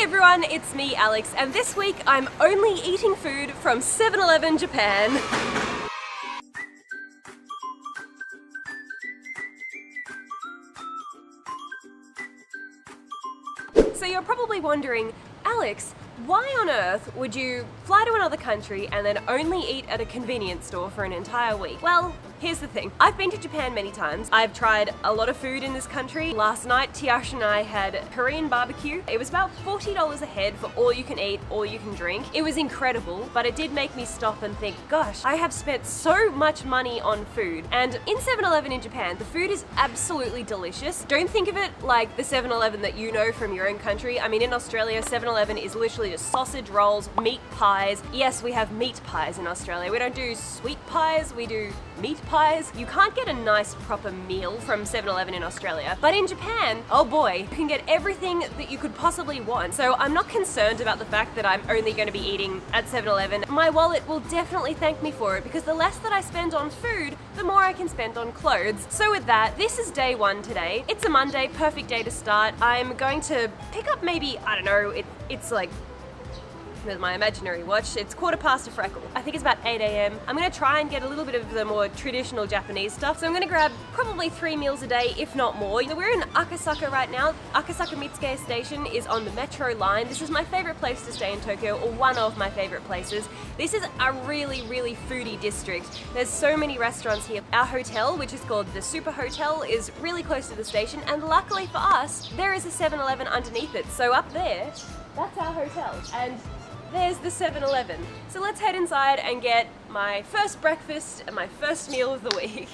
everyone, it's me Alex, and this week I'm only eating food from 7-Eleven Japan. So you're probably wondering, Alex, why on earth would you fly to another country and then only eat at a convenience store for an entire week? Well, here's the thing. I've been to Japan many times. I've tried a lot of food in this country. Last night, Tiash and I had Korean barbecue. It was about $40 a head for all you can eat, all you can drink. It was incredible, but it did make me stop and think, gosh, I have spent so much money on food. And in 7-Eleven in Japan, the food is absolutely delicious. Don't think of it like the 7-Eleven that you know from your own country. I mean, in Australia, 7-Eleven is literally just sausage rolls, meat pies. Yes, we have meat pies in Australia. We don't do sweet pies, we do meat pies. You can't get a nice proper meal from 7-Eleven in Australia, but in Japan, oh boy, you can get everything that you could possibly want. So I'm not concerned about the fact that I'm only going to be eating at 7-Eleven. My wallet will definitely thank me for it, because the less that I spend on food, the more I can spend on clothes. So with that, this is day one today. It's a Monday, perfect day to start. I'm going to pick up maybe, I don't know, it's like, with my imaginary watch, it's 1/4 a freckle. I think it's about 8 AM. I'm gonna try and get a little bit of the more traditional Japanese stuff. So I'm gonna grab probably 3 meals a day, if not more. So we're in Akasaka right now. Akasaka Mitsuke Station is on the metro line. This is my favorite place to stay in Tokyo, or one of my favorite places. This is a really, really foodie district. There's so many restaurants here. Our hotel, which is called the Super Hotel, is really close to the station, and luckily for us, there is a 7-Eleven underneath it. So up there, that's our hotel. And there's the 7-Eleven. So let's head inside and get my first breakfast and my first meal of the week.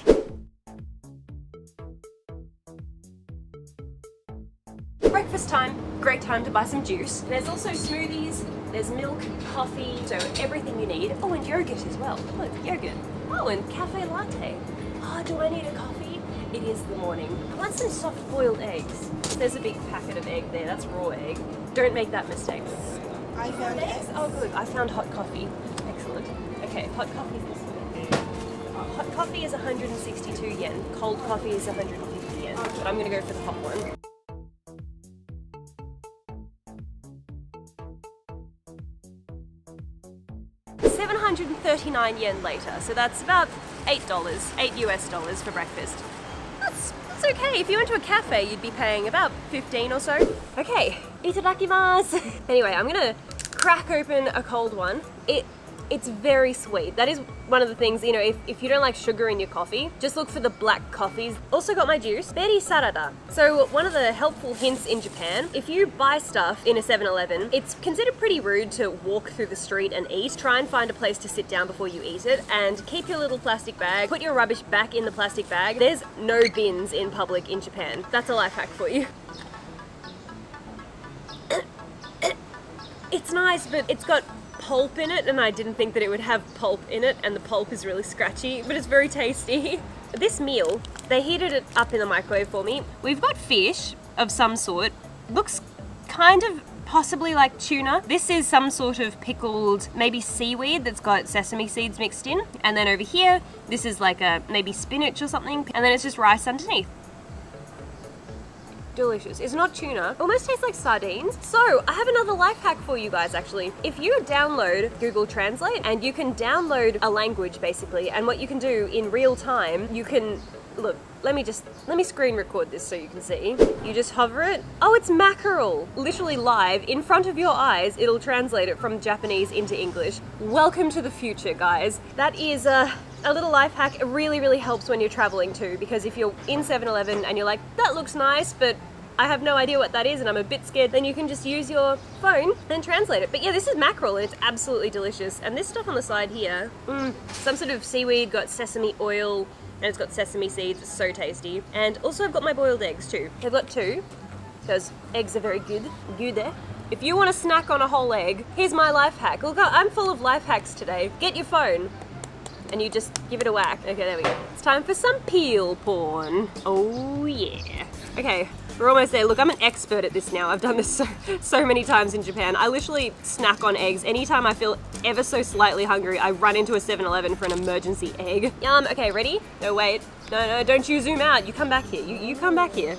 Breakfast time, great time to buy some juice. There's also smoothies, there's milk, coffee, so everything you need. Oh, and yogurt as well. Look, yogurt. Oh, and cafe latte. Oh, do I need a coffee? It is the morning. I want some soft boiled eggs. There's a big packet of egg there, that's raw egg. Don't make that mistake. I found eggs. Oh good, I found hot coffee. Excellent. Okay, hot coffee is this way. Hot coffee is 162 yen. Cold coffee is 150 yen. But I'm gonna go for the hot one. $739 later, so that's about $8, $8 US for breakfast. That's okay. If you went to a cafe, you'd be paying about 15 or so. Okay, itadakimasu. Anyway, I'm gonna crack open a cold one. It's very sweet. That is one of the things, you know, if you don't like sugar in your coffee, just look for the black coffees. Also got my juice, berry sarada. So one of the helpful hints in Japan, if you buy stuff in a 7-Eleven, it's considered pretty rude to walk through the street and eat. Try and find a place to sit down before you eat it, and keep your little plastic bag. Put your rubbish back in the plastic bag. There's no bins in public in Japan. That's a life hack for you. It's nice, but it's got pulp in it, and I didn't think that it would have pulp in it, and the pulp is really scratchy, but it's very tasty. This meal, they heated it up in the microwave for me. We've got fish of some sort. Looks kind of possibly like tuna. This is some sort of pickled, maybe seaweed that's got sesame seeds mixed in. And then over here, this is like a maybe spinach or something, and then it's just rice underneath. Delicious. It's not tuna. Almost tastes like sardines. So I have another life hack for you guys actually. If you download Google Translate, and you can download a language basically, and what you can do in real time, you can, look, let me screen record this so you can see. You just hover it. Oh, it's mackerel. Literally live in front of your eyes, it'll translate it from Japanese into English. Welcome to the future, guys. That is a little life hack. It really, really helps when you're traveling too, because if you're in 7-Eleven and you're like, that looks nice, but I have no idea what that is and I'm a bit scared, then you can just use your phone and translate it. But yeah, this is mackerel and it's absolutely delicious. And this stuff on the side here, some sort of seaweed, got sesame oil, and it's got sesame seeds. It's so tasty. And also I've got my boiled eggs too. I've got 2, because eggs are very good. If you want to snack on a whole egg, here's my life hack. Look, I'm full of life hacks today. Get your phone and you just give it a whack. Okay, there we go. It's time for some peel porn. Oh yeah. Okay, we're almost there. Look, I'm an expert at this now. I've done this so many times in Japan. I literally snack on eggs. Anytime I feel ever so slightly hungry, I run into a 7-Eleven for an emergency egg. Yum, okay, ready? No, wait. No, don't you zoom out. You come back here. You come back here.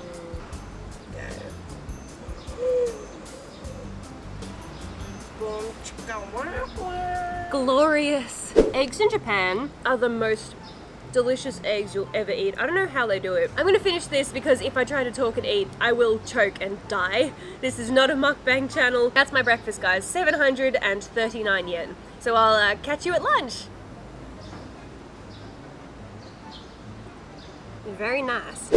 Glorious. Eggs in Japan are the most delicious eggs you'll ever eat. I don't know how they do it. I'm gonna finish this because if I try to talk and eat, I will choke and die. This is not a mukbang channel. That's my breakfast, guys. 739 yen. So I'll catch you at lunch. Very nice.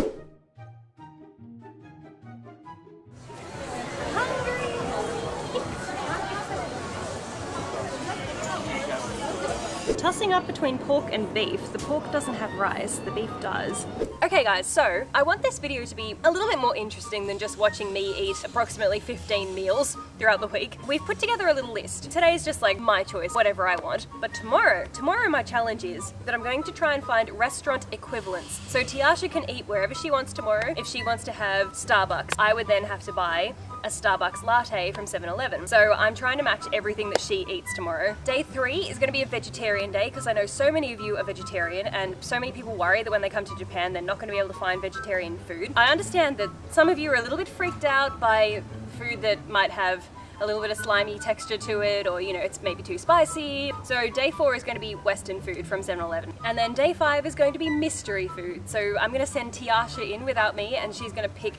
Tossing up between pork and beef. The pork doesn't have rice, the beef does. Okay guys, so I want this video to be a little bit more interesting than just watching me eat approximately 15 meals throughout the week. We've put together a little list. Today's just like my choice, whatever I want. But tomorrow my challenge is that I'm going to try and find restaurant equivalents. So Tiasha can eat wherever she wants tomorrow. If she wants to have Starbucks, I would then have to buy a Starbucks latte from 7-Eleven. So I'm trying to match everything that she eats tomorrow. Day 3 is going to be a vegetarian day because I know so many of you are vegetarian and so many people worry that when they come to Japan they're not going to be able to find vegetarian food. I understand that some of you are a little bit freaked out by food that might have a little bit of slimy texture to it, or you know, it's maybe too spicy. So day 4 is going to be Western food from 7-Eleven. And then day 5 is going to be mystery food. So I'm going to send Tiasha in without me and she's going to pick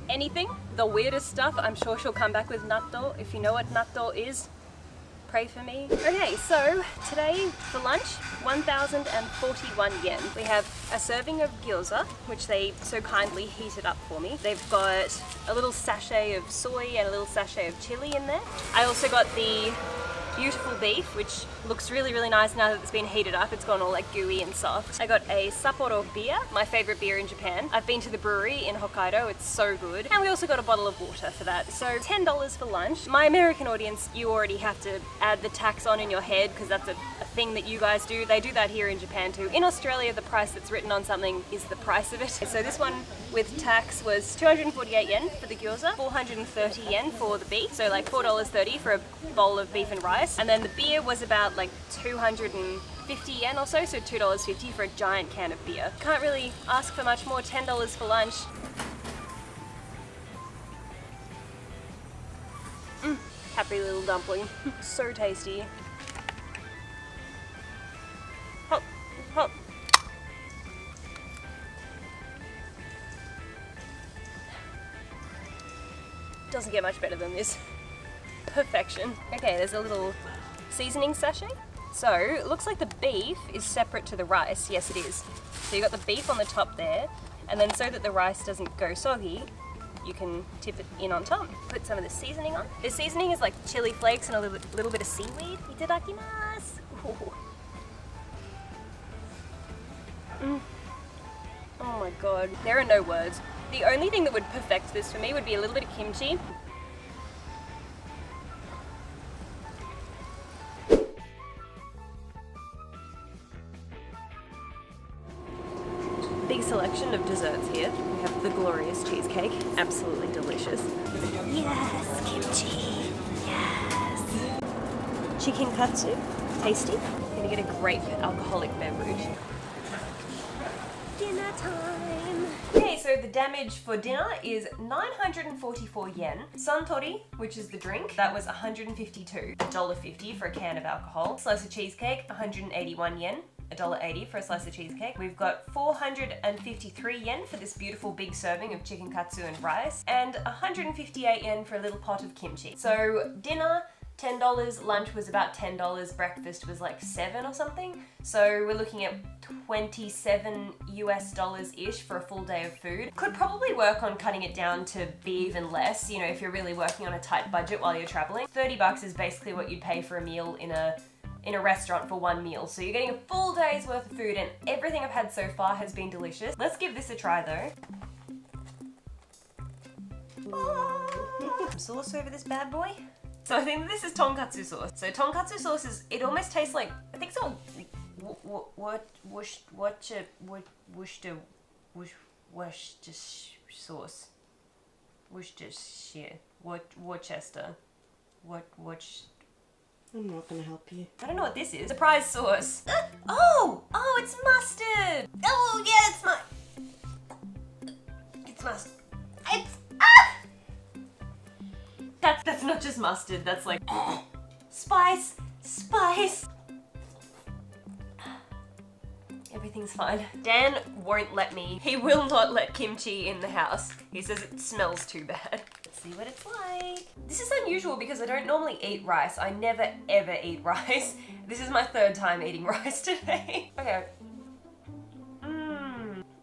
anything, the weirdest stuff. I'm sure she'll come back with natto. If you know what natto is, pray for me. Okay, so today for lunch, 1,041 yen. We have a serving of gyoza, which they so kindly heated up for me. They've got a little sachet of soy and a little sachet of chili in there. I also got the beautiful beef, which looks really, really nice now that it's been heated up. It's gone all like gooey and soft. I got a Sapporo beer, my favorite beer in Japan. I've been to the brewery in Hokkaido, it's so good. And we also got a bottle of water for that. So $10 for lunch. My American audience, you already have to add the tax on in your head because that's a thing that you guys do. They do that here in Japan too. In Australia, the price that's written on something is the price of it. So this one with tax was 248 yen for the gyoza, 430 yen for the beef, so like $4.30 for a bowl of beef and rice. And then the beer was about like 250 yen or so, so $2.50 for a giant can of beer. Can't really ask for much more, $10 for lunch. Happy little dumpling, so tasty. Hop, hop. Doesn't get much better than this. Perfection. Okay, there's a little seasoning sachet. So, it looks like the beef is separate to the rice. Yes, it is. So you got the beef on the top there, and then so that the rice doesn't go soggy, you can tip it in on top. Put some of the seasoning on. The seasoning is like chili flakes and a little bit of seaweed. Itadakimasu. Oh my god. There are no words. The only thing that would perfect this for me would be a little bit of kimchi. Big selection of desserts here. We have the glorious cheesecake, absolutely delicious. Yes, kimchi, yes. Chicken katsu, tasty. Gonna get a grape alcoholic beverage. Dinner time. Okay, so the damage for dinner is 944 yen. Suntory, which is the drink, that was 152. $1.50 for a can of alcohol. Slice of cheesecake, 181 yen. $1.80 for a slice of cheesecake. We've got 453 yen for this beautiful big serving of chicken katsu and rice, and 158 yen for a little pot of kimchi. So dinner, $10, lunch was about $10, breakfast was like $7 or something. So we're looking at 27 US dollars-ish for a full day of food. Could probably work on cutting it down to be even less, you know, if you're really working on a tight budget while you're traveling. 30 bucks is basically what you'd pay for a meal in a restaurant for one meal. So you're getting a full day's worth of food, and everything I've had so far has been delicious. Let's give this a try though. Some sauce over this bad boy. So I think this is tonkatsu sauce. So tonkatsu sauce is, it almost tastes like, I think it's all Worcestershire sauce. Worcestershire. Worcester. I'm not gonna help you. I don't know what this is. Surprise sauce. Oh, it's mustard. Oh yeah, it's mustard. It's That's not just mustard. That's like Spice! Spice! Everything's fine. Dan won't let me. He will not let kimchi in the house. He says it smells too bad. Let's see what it's like. This is unusual because I don't normally eat rice. I never ever eat rice. This is my third time eating rice today. Okay.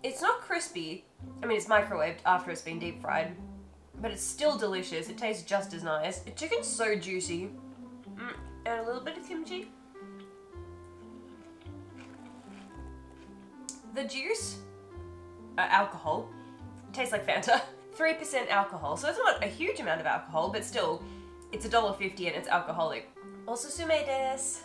It's not crispy. I mean, it's microwaved after it's been deep fried, but it's still delicious. It tastes just as nice. The chicken's so juicy. And a little bit of kimchi. The juice, alcohol, tastes like Fanta. 3% alcohol, so it's not a huge amount of alcohol, but still, it's $1.50 and it's alcoholic. Also sume desu.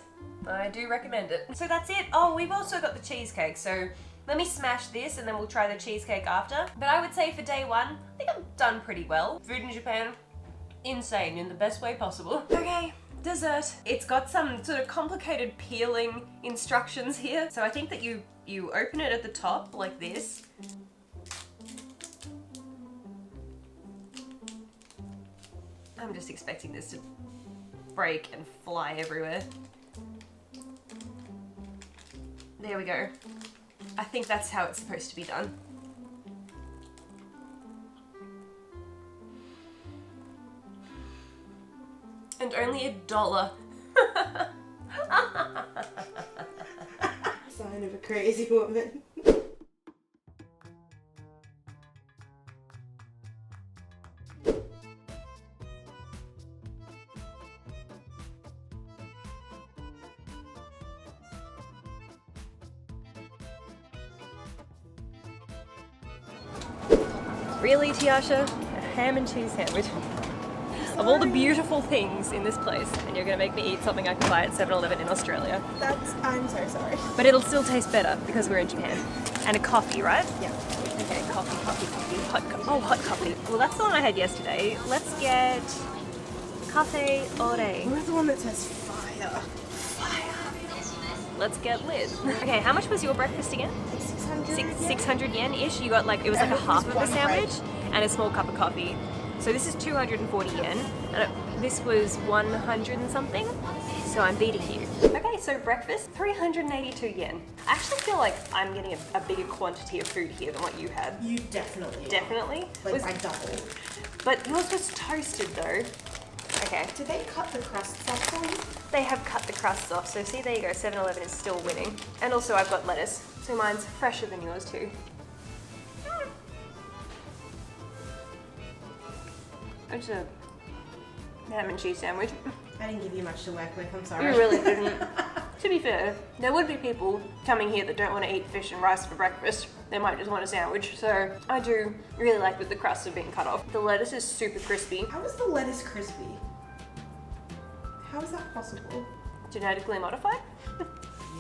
I do recommend it. So that's it. Oh, we've also got the cheesecake, so let me smash this and then we'll try the cheesecake after. But I would say for day one, I think I've done pretty well. Food in Japan, insane in the best way possible. Okay. Dessert. It's got some sort of complicated peeling instructions here. So I think that you open it at the top like this. I'm just expecting this to break and fly everywhere. There we go. I think that's how it's supposed to be done. And only $1. Sign of a crazy woman. Really, Tiasha? A ham and cheese sandwich? Of all the beautiful things in this place, and you're gonna make me eat something I can buy at 7-Eleven in Australia. I'm so sorry. But it'll still taste better because we're in Japan. And a coffee, right? Yeah. Okay, coffee. Hot coffee. Well, that's the one I had yesterday. Let's get cafe ore. Where's the one that says fire? Let's get lit. Okay, how much was your breakfast again? 600. 600 yen-ish. You got like, it was like a half of a sandwich and a small cup of coffee. So this is 240 yen, and this was 100 and something, so I'm beating you. Okay, so breakfast, 382 yen. I actually feel like I'm getting a bigger quantity of food here than what you had. You definitely. Definitely? Like I doubled. But yours was toasted though. Okay. Did they cut the crusts off for you? They have cut the crusts off, so see, there you go, 7-Eleven is still winning. And also I've got lettuce, so mine's fresher than yours too. It's a ham and cheese sandwich. I didn't give you much to work with, I'm sorry. You really didn't. To be fair, there would be people coming here that don't want to eat fish and rice for breakfast. They might just want a sandwich, so I do really like that the crusts are being cut off. The lettuce is super crispy. How is the lettuce crispy? How is that possible? Genetically modified?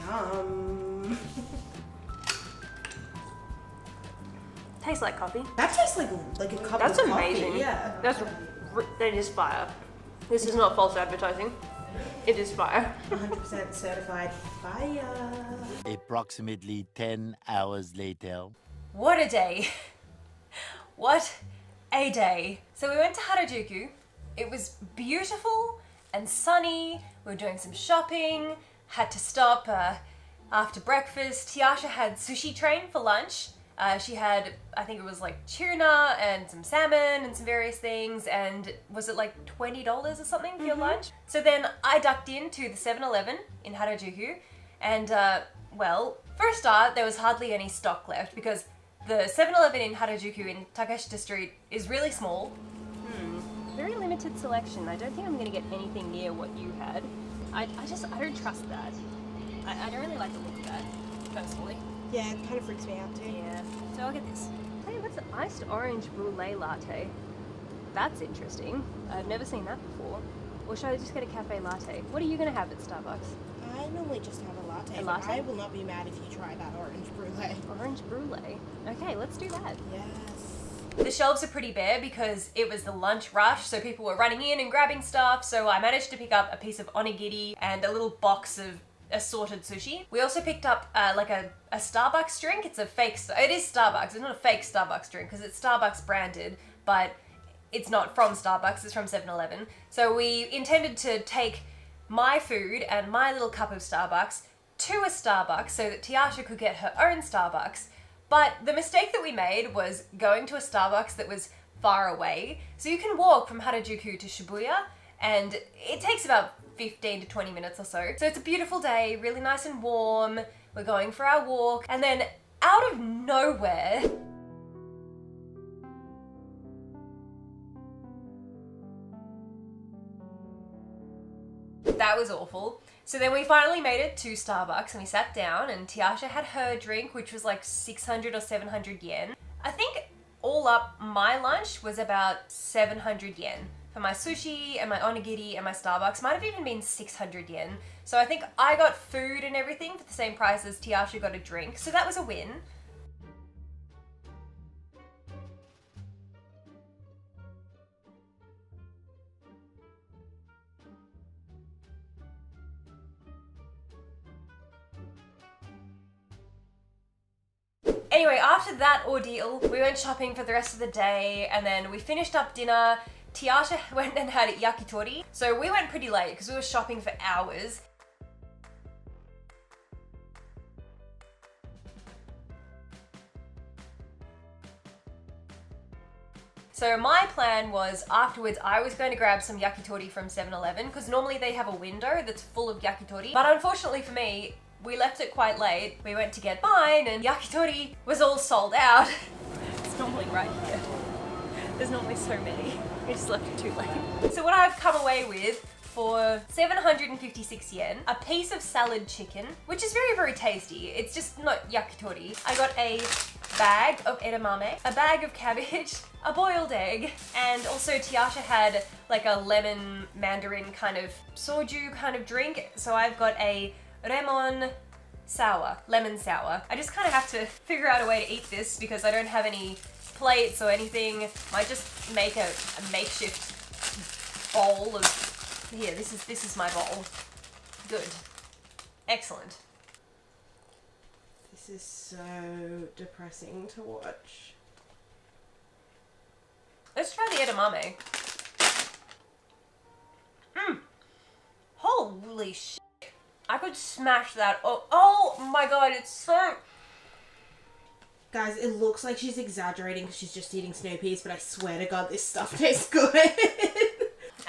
Yum. Tastes like coffee. That tastes like a cup That's of amazing. coffee. Yeah. That is fire. This is not false advertising. It is fire. 100% certified fire. Approximately 10 hours later. What a day. What a day. So we went to Harajuku. It was beautiful and sunny. We were doing some shopping. Had to stop after breakfast. Tiasha had sushi train for lunch. She had, I think it was like tuna and some salmon and some various things, and was it like $20 or something for your lunch? So then I ducked into the 7-Eleven in Harajuku, and well, for a start, there was hardly any stock left because the 7-Eleven in Harajuku in Takeshita Street is really small. Very limited selection. I don't think I'm gonna get anything near what you had. I don't trust that. I don't really like the look of that, personally. Yeah, it kind of freaks me out too. Yeah, so I'll get this. Hey, what's an iced orange brulee latte? That's interesting. I've never seen that before. Or should I just get a cafe latte? What are you gonna have at Starbucks? I normally just have a latte, A but latte? I will not be mad if you try that orange brulee. Orange brulee. Okay, let's do that. Yes. The shelves are pretty bare because it was the lunch rush, so people were running in and grabbing stuff, so I managed to pick up a piece of onigiri and a little box of assorted sushi. We also picked up like a Starbucks drink. It's a fake, it is Starbucks, it's not a fake Starbucks drink because it's Starbucks branded, but it's not from Starbucks, it's from 7-Eleven. So we intended to take my food and my little cup of Starbucks to a Starbucks so that Tiasha could get her own Starbucks. But the mistake that we made was going to a Starbucks that was far away. So you can walk from Harajuku to Shibuya, and it takes about 15 to 20 minutes or so. So it's a beautiful day, really nice and warm. We're going for our walk, and then out of nowhere, that was awful. So then we finally made it to Starbucks and we sat down, and Tiasha had her drink, which was like 600 or 700 yen. I think all up my lunch was about 700 yen. For my sushi and my onigiri and my Starbucks might have even been 600 yen. So I think I got food and everything for the same price as Tiasha got a drink. So that was a win. Anyway, after that ordeal, we went shopping for the rest of the day, and then we finished up dinner. Tiasha went and had yakitori. So we went pretty late because we were shopping for hours. So my plan was afterwards I was going to grab some yakitori from 7-Eleven because normally they have a window that's full of yakitori. But unfortunately for me, we left it quite late. We went to get mine and yakitori was all sold out. It's normally right here. There's normally so many. We just left it too late. So what I've come away with for 756 yen, a piece of salad chicken, which is very, very tasty. It's just not yakitori. I got a bag of edamame, a bag of cabbage, a boiled egg, and also Tiasha had like a lemon mandarin kind of soju kind of drink. So I've got a lemon sour. I just kind of have to figure out a way to eat this because I don't have any plates or anything. Might just make a makeshift bowl of, here, this is my bowl. Good. Excellent. This is so depressing to watch. Let's try the edamame. Holy shit. I could smash that. Oh my god, it's so... Guys, it looks like she's exaggerating because she's just eating snow peas, but I swear to god this stuff tastes good. And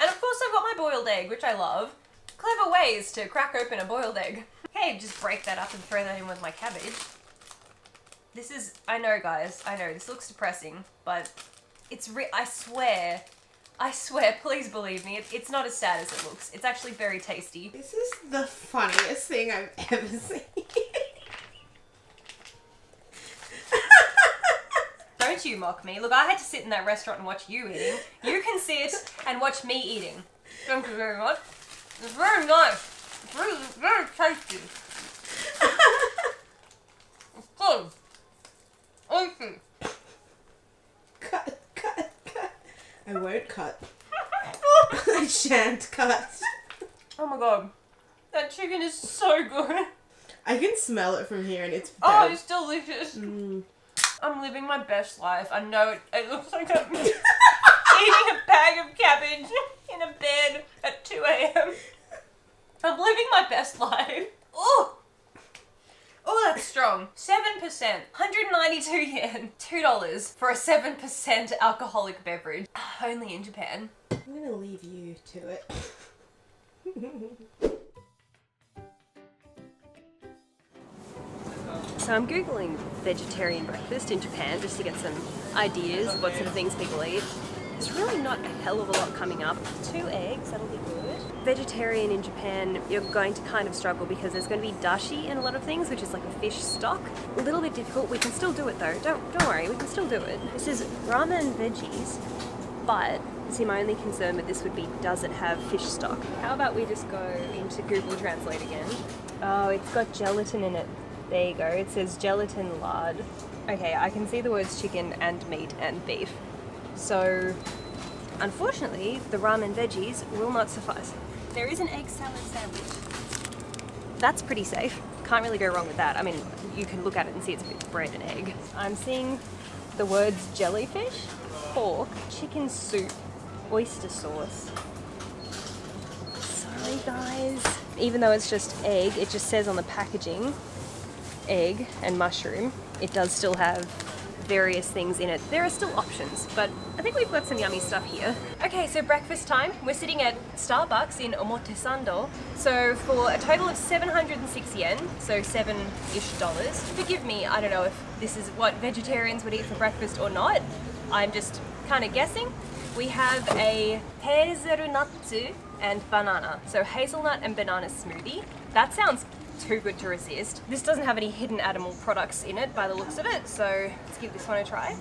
of course I've got my boiled egg, which I love. Clever ways to crack open a boiled egg. Okay, just break that up and throw that in with my cabbage. This is... I know guys, I know, this looks depressing, but it's I swear, please believe me, it's not as sad as it looks. It's actually very tasty. This is the funniest thing I've ever seen. Don't you mock me. Look, I had to sit in that restaurant and watch you eating. You can sit and watch me eating. Thank you very much. It's very nice. It's really very tasty. It's good. Oishi. Cut. I won't cut. I shan't cut. Oh my god. That chicken is so good. I can smell it from here and it's Oh, very... it's delicious. I'm living my best life. I know it looks like I'm eating a bag of cabbage in a bed at 2 a.m. I'm living my best life. Oh! Oh, that's strong. 7%. 192 yen. $2 for a 7% alcoholic beverage. Only in Japan. I'm gonna leave you to it. So I'm googling vegetarian breakfast in Japan just to get some ideas of what sort of things people eat. There's really not a hell of a lot coming up. 2 eggs, that'll be good. Vegetarian in Japan, you're going to kind of struggle because there's going to be dashi in a lot of things, which is like a fish stock. A little bit difficult. We can still do it though. Don't worry, we can still do it. This is ramen veggies, but see, my only concern with this would be, does it have fish stock? How about we just go into Google Translate again? Oh, it's got gelatin in it. There you go. It says gelatin lard. Okay, I can see the words chicken and meat and beef. So, unfortunately, the ramen veggies will not suffice. There is an egg salad sandwich. That's pretty safe. Can't really go wrong with that. I mean, you can look at it and see it's bread and egg. I'm seeing the words jellyfish, pork, chicken soup, oyster sauce. Sorry guys, even though it's just egg, it just says on the packaging, egg and mushroom. It does still have various things in it. There are still options, but I think we've got some yummy stuff here. Okay, so breakfast time. We're sitting at Starbucks in Omotesando. So for a total of 706 yen, so $7-ish. Forgive me, I don't know if this is what vegetarians would eat for breakfast or not. I'm just kind of guessing. We have a hazelnutsu and banana. So hazelnut and banana smoothie. That sounds too good to resist. This doesn't have any hidden animal products in it by the looks of it, so let's give this one a try.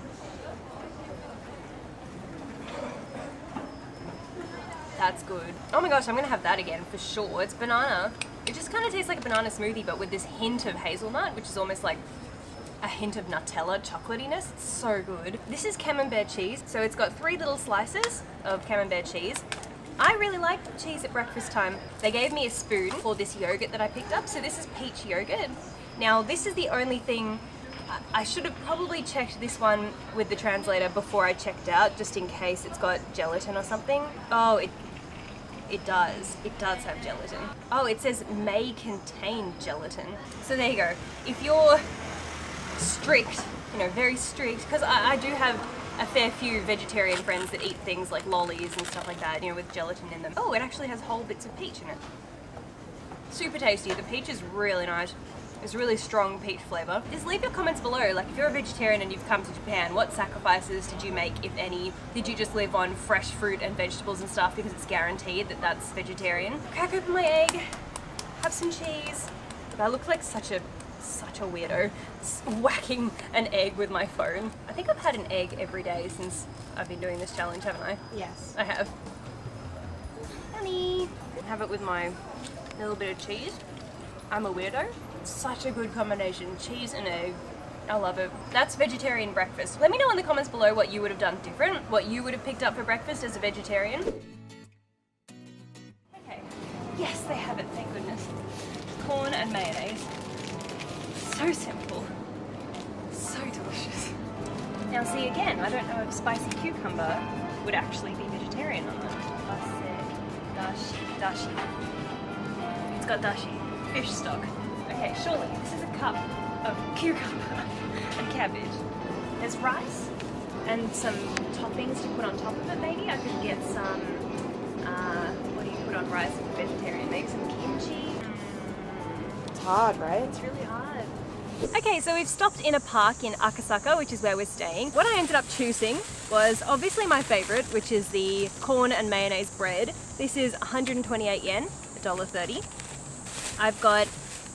That's good. Oh my gosh, I'm gonna have that again for sure. It's banana. It just kind of tastes like a banana smoothie, but with this hint of hazelnut, which is almost like a hint of Nutella chocolatiness. It's so good. This is camembert cheese, so it's got 3 little slices of camembert cheese. I really like cheese at breakfast time. They gave me a spoon for this yogurt that I picked up, so this is peach yogurt. Now this is the only thing, I should have probably checked this one with the translator before I checked out, just in case it's got gelatin or something. Oh, it does. It does have gelatin. Oh, it says may contain gelatin. So there you go. If you're strict, you know, very strict, because I do have a fair few vegetarian friends that eat things like lollies and stuff like that, you know, with gelatin in them. Oh, it actually has whole bits of peach in it. Super tasty. The peach is really nice. It's really strong peach flavour. Just leave your comments below, like if you're a vegetarian and you've come to Japan, what sacrifices did you make, if any? Did you just live on fresh fruit and vegetables and stuff because it's guaranteed that that's vegetarian? Crack open my egg, have some cheese. I look like such a weirdo, whacking an egg with my phone. I think I've had an egg every day since I've been doing this challenge, haven't I? Yes. I have. Yummy! Have it with my little bit of cheese. I'm a weirdo. It's such a good combination, cheese and egg. I love it. That's vegetarian breakfast. Let me know in the comments below what you would have done different, what you would have picked up for breakfast as a vegetarian. Okay. Yes, they have it, thank goodness. Corn and mayonnaise. So simple, so delicious. Now see again, I don't know if spicy cucumber would actually be vegetarian on them. Dashi. It's got dashi, fish stock. Okay, surely this is a cup of cucumber and cabbage. There's rice and some toppings to put on top of it maybe. I could get some, what do you put on rice if you're vegetarian? Maybe some kimchi. It's hard, right? It's really hard. Okay, so we've stopped in a park in Akasaka, which is where we're staying. What I ended up choosing was obviously my favorite, which is the corn and mayonnaise bread. This is 128 yen, $1.30. I've got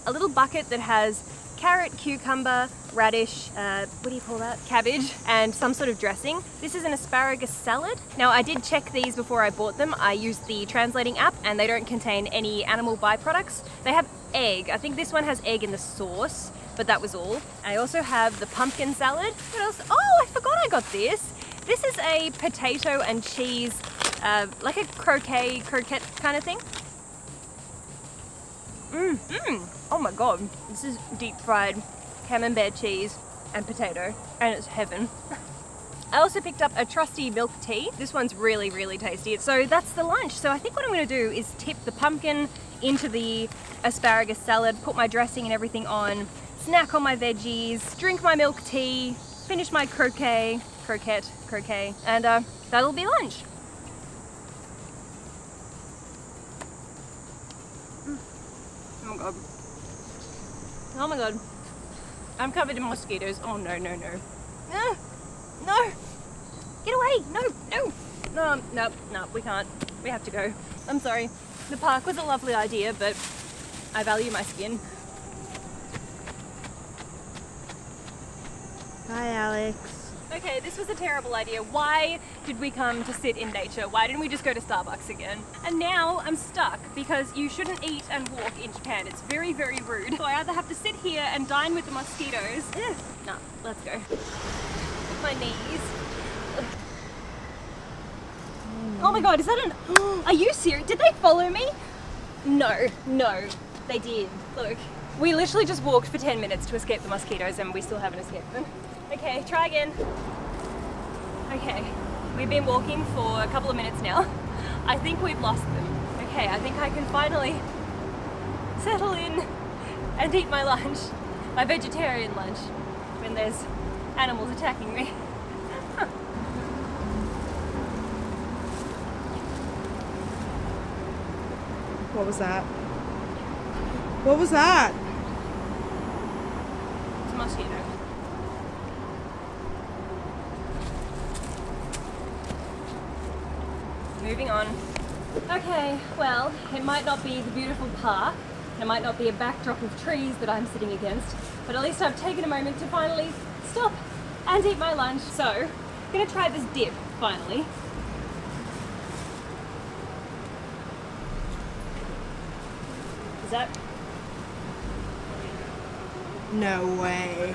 a little bucket that has carrot, cucumber, radish, what do you call that? Cabbage, and some sort of dressing. This is an asparagus salad. Now I did check these before I bought them. I used the translating app and they don't contain any animal byproducts. They have egg. I think this one has egg in the sauce, but that was all. I also have the pumpkin salad. What else? Oh, I forgot I got this. This is a potato and cheese, like a croquette kind of thing. Oh my god, this is deep fried camembert cheese and potato, and it's heaven. I also picked up a trusty milk tea. This one's really, really tasty. So that's the lunch. So I think what I'm gonna do is tip the pumpkin into the asparagus salad, put my dressing and everything on, snack on my veggies, drink my milk tea, finish my croquette, and that'll be lunch. Oh my god. Oh my god. I'm covered in mosquitoes. Oh no, no, no. No! Get away! No, we can't. We have to go. I'm sorry. The park was a lovely idea, but I value my skin. Bye, Alex. Okay, this was a terrible idea. Why did we come to sit in nature? Why didn't we just go to Starbucks again? And now I'm stuck because you shouldn't eat and walk in Japan. It's very, very rude. So I either have to sit here and dine with the mosquitoes. No, let's go. My knees. Oh my god, is that an... Are you serious? Did they follow me? No, they did. Look, we literally just walked for 10 minutes to escape the mosquitoes and we still haven't escaped them. Okay, try again. Okay, we've been walking for a couple of minutes now. I think we've lost them. Okay, I think I can finally settle in and eat my lunch, my vegetarian lunch, when there's animals attacking me. What was that? What was that? It's a mosquito. Moving on. Okay, well, it might not be the beautiful park, and it might not be a backdrop of trees that I'm sitting against, but at least I've taken a moment to finally stop and eat my lunch. So, I'm gonna try this dip, finally. Is that? No way.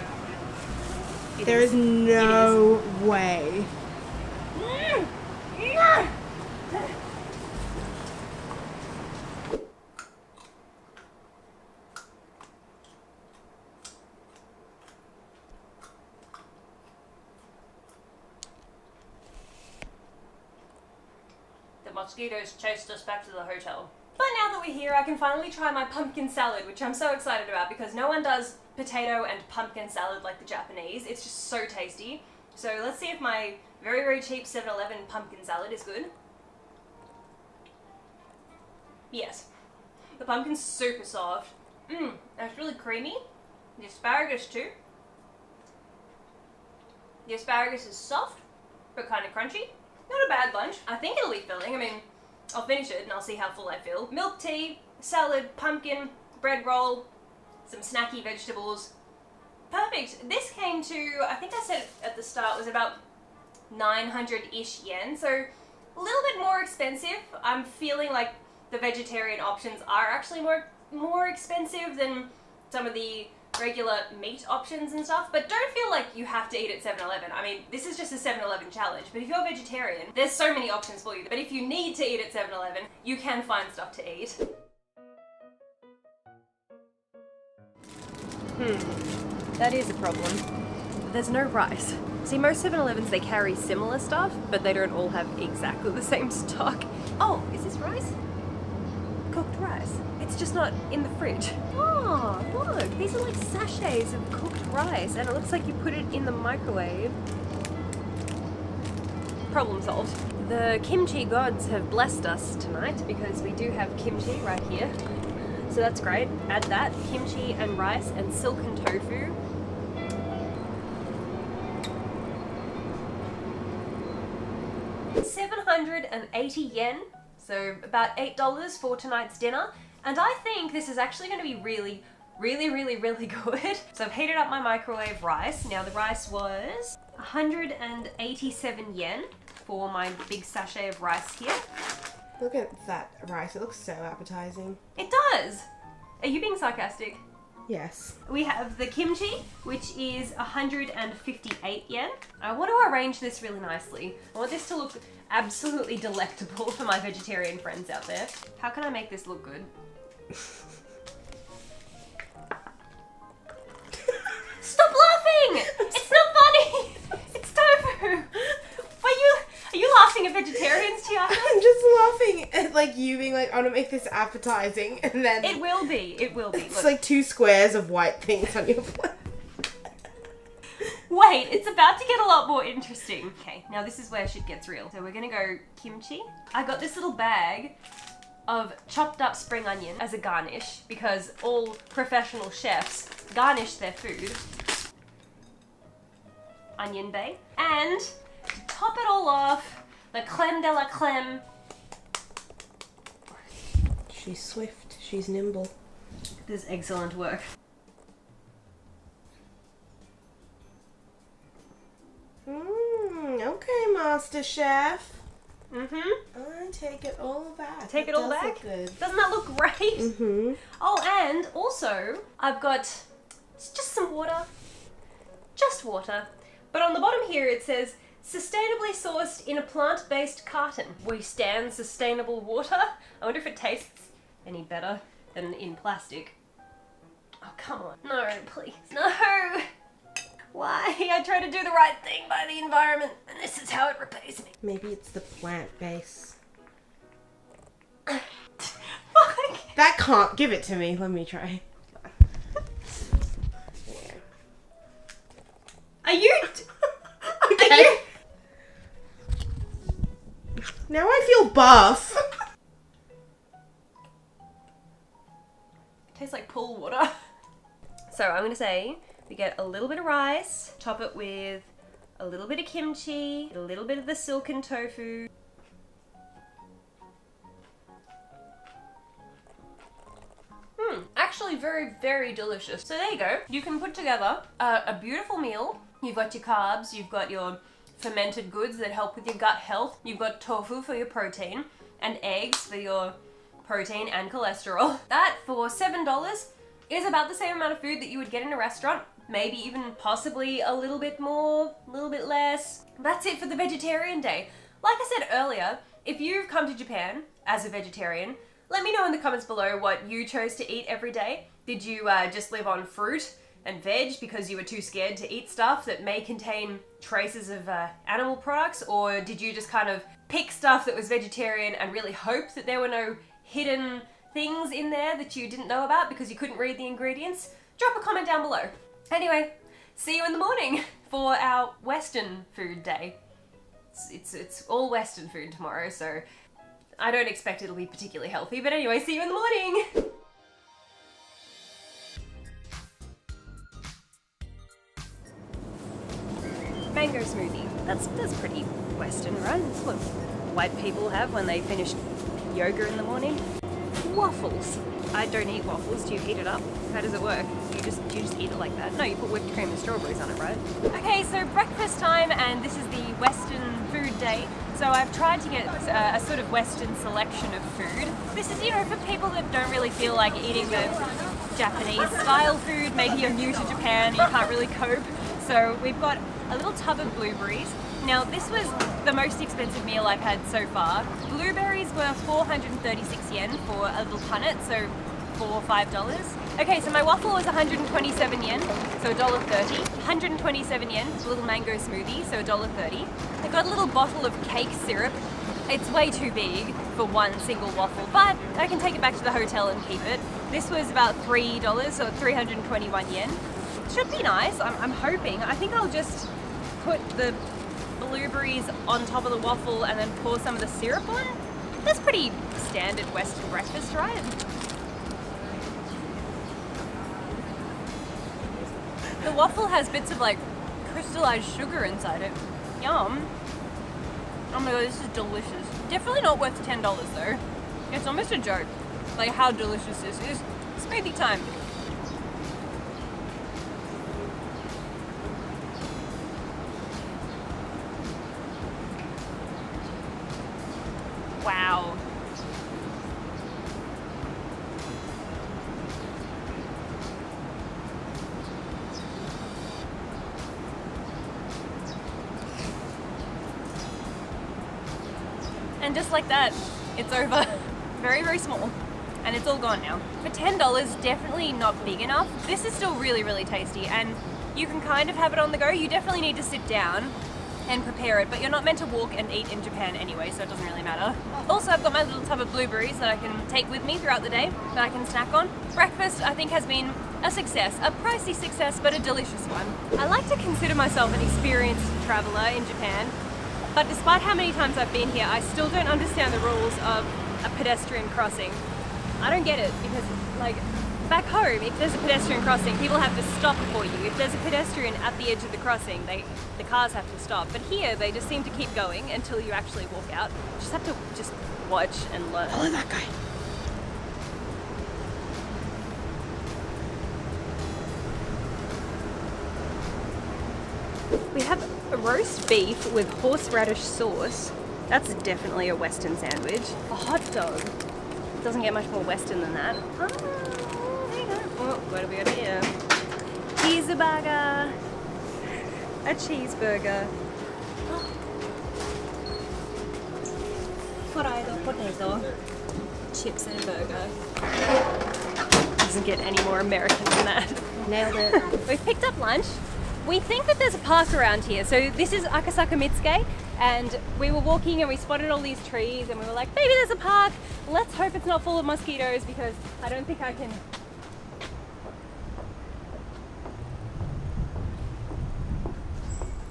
It There is no way. The mosquitoes chased us back to the hotel. But now that we're here, I can finally try my pumpkin salad, which I'm so excited about because no one does potato and pumpkin salad like the Japanese. It's just so tasty. So let's see if my very, very cheap 7-Eleven pumpkin salad is good. Yes. The pumpkin's super soft. And it's really creamy. The asparagus too. The asparagus is soft, but kind of crunchy. Not a bad lunch. I think it'll be filling. I mean, I'll finish it and I'll see how full I feel. Milk tea, salad, pumpkin, bread roll, some snacky vegetables. Perfect. This came to, I think I said at the start, was about 900-ish yen, so a little bit more expensive. I'm feeling like the vegetarian options are actually more expensive than some of the regular meat options and stuff, but don't feel like you have to eat at 7-Eleven. I mean, this is just a 7-Eleven challenge, but if you're vegetarian, there's so many options for you. But if you need to eat at 7-Eleven, you can find stuff to eat. That is a problem. There's no rice. See, most 7-Elevens, they carry similar stuff, but they don't all have exactly the same stock. Oh, is this rice? Cooked rice. It's just not in the fridge. Oh, look, these are like sachets of cooked rice, and it looks like you put it in the microwave. Problem solved. The kimchi gods have blessed us tonight because we do have kimchi right here. So that's great. Add that, kimchi and rice and silken tofu. $780 yen, so about $8 for tonight's dinner. And I think this is actually going to be really, really good. So I've heated up my microwave rice. Now the rice was 187 yen for my big sachet of rice here. Look at that rice. It looks so appetizing. It does! Are you being sarcastic? Yes. We have the kimchi, which is 158 yen. I want to arrange this really nicely. I want this to look absolutely delectable for my vegetarian friends out there. How can I make this look good? Stop laughing! It's not funny! It's tofu! Are you laughing at vegetarians, Tiana? I'm just laughing at like you being like, I want to make this appetizing, and then It will be. it's Look. like 2 squares of white things on your plate. Wait, it's about to get a lot more interesting. Okay, now this is where shit gets real. So we're gonna go kimchi. I got this little bag of chopped up spring onion as a garnish because all professional chefs garnish their food. Onion bay. And to top it all off, the creme de la creme. She's swift. She's nimble. This is excellent work. Okay, Master Chef. Mm-hmm. I take it all back. Take it all does back? look good. Doesn't that look great? Mm-hmm. Oh, and also, I've got just some water. Just water. But on the bottom here it says, sustainably sourced in a plant-based carton. We stand sustainable water. I wonder if it tastes any better than in plastic. Oh, come on. No, please. No! Why? I try to do the right thing by the environment, and this is how it repays me. Maybe it's the plant base. Fuck! That can't. Give it to me. Let me try. Are you? Okay. Are you? Now I feel buff. Tastes like pool water. So I'm gonna say we get a little bit of rice, top it with a little bit of kimchi, a little bit of the silken tofu. Actually very, very delicious. So there you go. You can put together a beautiful meal. You've got your carbs, you've got your fermented goods that help with your gut health, you've got tofu for your protein, and eggs for your protein and cholesterol. That for $7 is about the same amount of food that you would get in a restaurant. Maybe even possibly a little bit more, a little bit less. That's it for the vegetarian day. Like I said earlier, if you've come to Japan as a vegetarian, let me know in the comments below what you chose to eat every day. Did you just live on fruit and veg because you were too scared to eat stuff that may contain traces of animal products? Or did you just kind of pick stuff that was vegetarian and really hope that there were no hidden things in there that you didn't know about because you couldn't read the ingredients? Drop a comment down below. Anyway, see you in the morning for our Western food day. It's all Western food tomorrow, so I don't expect it'll be particularly healthy, but anyway, see you in the morning! Mango smoothie. That's pretty Western, right? That's what white people have when they finish yoga in the morning. Waffles. I don't eat waffles. Do you heat it up? How does it work? Do you just eat it like that? No, you put whipped cream and strawberries on it, right? Okay, so breakfast time, and this is the Western food day. So I've tried to get a sort of Western selection of food. This is, you know, for people that don't really feel like eating the Japanese style food. Maybe you're new to Japan and you can't really cope. So we've got a little tub of blueberries. Now this was the most expensive meal I've had so far. Blueberries were 436 yen for a little punnet, so $4 or $5. Okay, so my waffle was 127 yen, so $1.30. 127 yen for a little mango smoothie, so $1.30. I got a little bottle of cake syrup. It's way too big for one single waffle, but I can take it back to the hotel and keep it. This was about $3, so 321 yen. Should be nice, I'm hoping. I think I'll just put the blueberries on top of the waffle and then pour some of the syrup on. That's pretty standard Western breakfast, right? The waffle has bits of like crystallized sugar inside it. Yum. Oh my god, this is delicious. Definitely not worth $10 though. It's almost a joke, like how delicious this is. Smoothie time. Wow. And just like that, it's over. Very, very small. And it's all gone now. For $10, definitely not big enough. This is still really, really tasty, and you can kind of have it on the go. You definitely need to sit down and prepare it, but you're not meant to walk and eat in Japan anyway, so it doesn't really matter. Also, I've got my little tub of blueberries that I can take with me throughout the day, that I can snack on. Breakfast, I think, has been a success. A pricey success, but a delicious one. I like to consider myself an experienced traveler in Japan, but despite how many times I've been here, I still don't understand the rules of a pedestrian crossing. I don't get it, because, like, back home, if there's a pedestrian crossing, people have to stop for you. If there's a pedestrian at the edge of the crossing, the cars have to stop. But here, they just seem to keep going until you actually walk out. You just have to just watch and learn. Follow that guy. We have a roast beef with horseradish sauce. That's definitely a Western sandwich. A hot dog. Doesn't get much more Western than that. Oh, there you go. Oh, what do we got here? Cheeseburger. A cheeseburger. Fried potato. Chips and a burger. Doesn't get any more American than that. Nailed it. We've picked up lunch. We think that there's a park around here. So this is Akasaka Mitsuke, And we were walking and we spotted all these trees and we were like, maybe there's a park. Let's hope it's not full of mosquitoes because I don't think I can.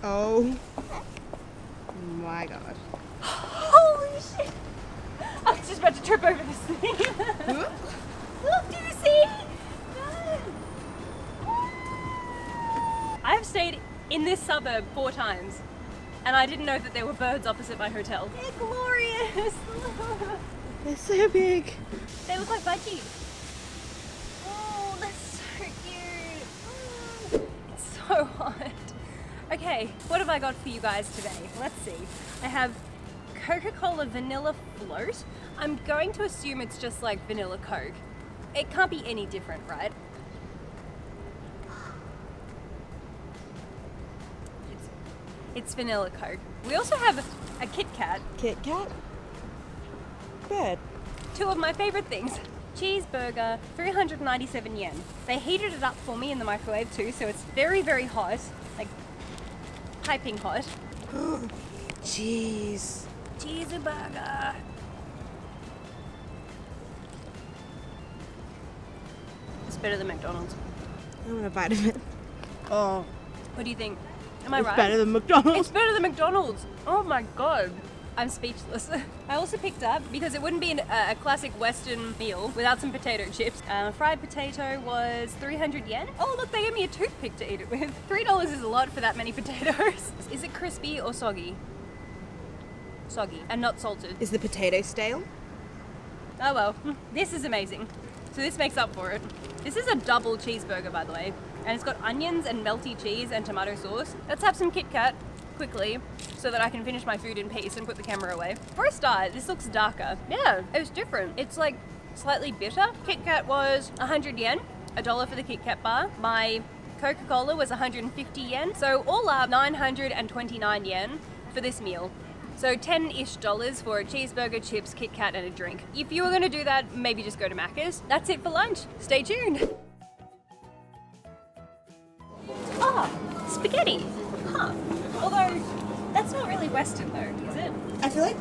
Oh my god. Holy shit! I was just about to trip over this thing. Look, do you see? No. I've stayed in this suburb 4 times and I didn't know that there were birds opposite my hotel. They're glorious! They're so big. They look like budgies. Oh, that's so cute. Oh, it's so hot. Okay, what have I got for you guys today? Let's see. I have Coca-Cola Vanilla Float. I'm going to assume it's just like vanilla Coke. It can't be any different, right? It's vanilla Coke. We also have a Kit Kat. Kit Kat? Good. 2 of my favorite things. Cheeseburger, 397 yen. They heated it up for me in the microwave too, so it's very, very hot. Like, piping hot. Cheese. Cheeseburger. It's better than McDonald's. I want a bite of it. Oh, What do you think? Am I it's right? better than McDonald's. It's better than McDonald's. Oh my god. I'm speechless. I also picked up, because it wouldn't be a classic Western meal without some potato chips. Fried potato was 300 yen. Oh look, they gave me a toothpick to eat it with. $3 is a lot for that many potatoes. Is it crispy or soggy? Soggy and not salted. Is the potato stale? Oh well, this is amazing. So this makes up for it. This is a double cheeseburger, by the way. And it's got onions and melty cheese and tomato sauce. Let's have some Kit Kat quickly so that I can finish my food in peace and put the camera away. For a start, this looks darker. Yeah, it was different. It's like slightly bitter. Kit Kat was 100 yen, $1 for the Kit Kat bar. My Coca-Cola was 150 yen. So all up 929 yen for this meal. So $10-ish for a cheeseburger, chips, Kit Kat and a drink. If you were gonna do that, maybe just go to Macca's. That's it for lunch. Stay tuned. Ah, spaghetti. Huh. Although, that's not really Western though, is it? I feel like